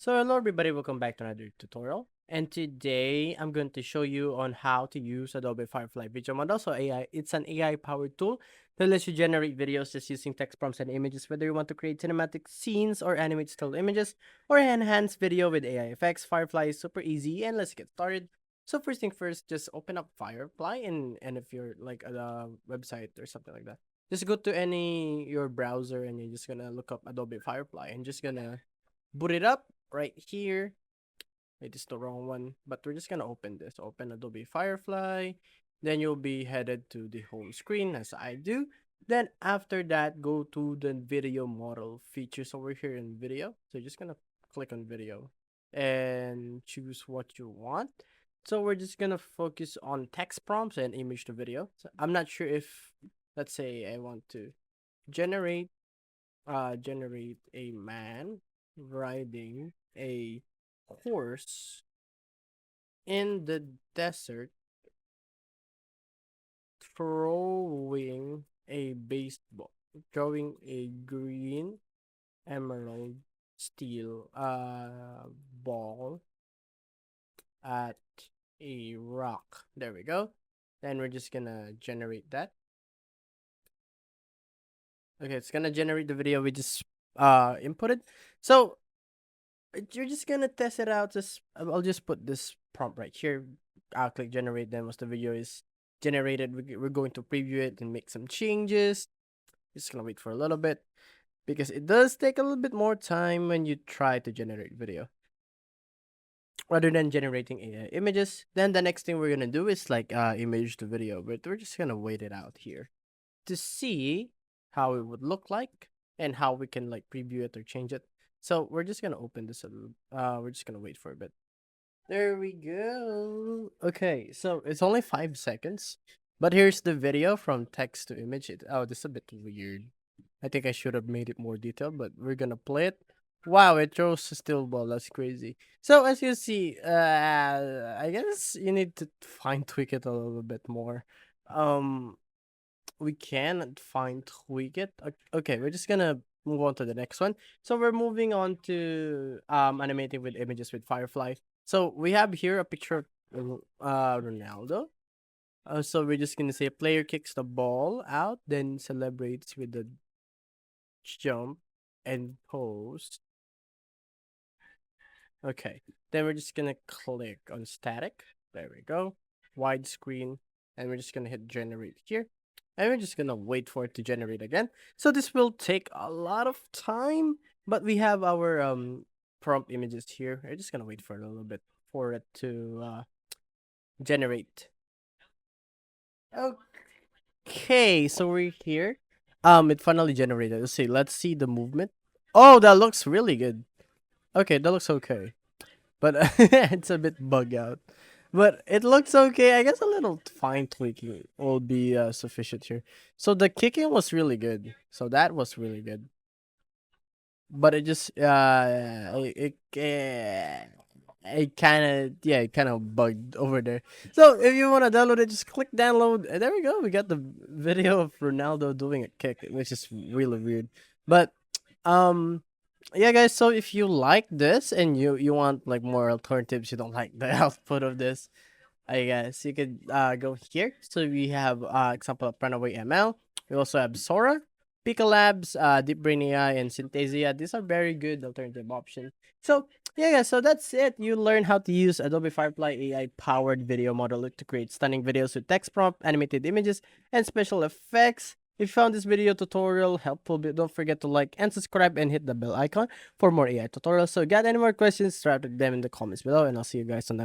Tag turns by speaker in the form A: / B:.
A: So hello everybody, welcome back to another tutorial. And today I'm going to show you on how to use Adobe Firefly video model. So AI, it's an AI powered tool that lets you generate videos just using text prompts and images, whether you want to create cinematic scenes or animate still images or enhance video with AI effects. Firefly is super easy and let's get started. So first thing first, just open up Firefly and if you're like at a website or something like that, just go to any your browser and you're just gonna look up Adobe Firefly and just gonna boot it up right here. It is the wrong one, but we're just gonna open this. Open Adobe Firefly. Then you'll be headed to the home screen as I do. Then after that, go to the video model features over here in video. So you're just gonna click on video and choose what you want. So we're just gonna focus on text prompts and image to video. So I'm not sure if, let's say I want to generate generate a man riding a horse in the desert throwing a baseball, throwing a green emerald steel ball at a rock. There we go. Then we're just gonna generate that. Okay, it's gonna generate the video we just inputted. So you're just gonna test it out. Just I'll just put this prompt right here. I'll click generate. Then once the video is generated, we're going to preview it and make some changes. Just gonna wait for a little bit because it does take a little bit more time when you try to generate video rather than generating AI images. Then the next thing we're gonna do is like image to video, but we're just gonna wait it out here to see how it would look like and how we can like preview it or change it. So we're just gonna open this a little. We're just gonna wait for a bit. There we go. Okay, so it's only 5 seconds, but here's the video from text to image. This is a bit weird. I think I should have made it more detailed, but we're gonna play it. Wow, it throws a still ball. That's crazy. So as you see, I guess you need to fine tweak it a little bit more. Um, we can fine tweak it. Okay, we're just gonna move on to the next one. So we're moving on to animating with images with Firefly. So we have here a picture of Ronaldo. So we're just gonna say a player kicks the ball out, then celebrates with the jump and pose. Okay, then we're just gonna click on static. There we go. Widescreen, and we're just gonna hit generate here. And we're just gonna wait for it to generate again. So this will take a lot of time, but we have our prompt images here. We're just gonna wait for a little bit for it to generate. Okay, so we're here. It finally generated. Let's see the movement. Oh, that looks really good. Okay, that looks okay. But it's a bit bug out. But it looks okay. I guess a little fine tweaking will be sufficient here. So the kicking was really good. So that was really good. But it just it kind of bugged over there. So if you want to download it, just click download. And there we go. We got the video of Ronaldo doing a kick, which is really weird. But um yeah guys, so if you like this and you want like more alternatives, you don't like the output of this, I guess you could go here. So we have example of Runaway ML. We also have Sora, Pika Labs, Deep Brain AI, and Synthesia. These are very good alternative options. So yeah guys, so that's it. You learn how to use Adobe Firefly AI powered video model to create stunning videos with text prompt, animated images, and special effects. If you found this video tutorial helpful, don't forget to like and subscribe and hit the bell icon for more AI tutorials. So got any more questions, drop them in the comments below and I'll see you guys on the next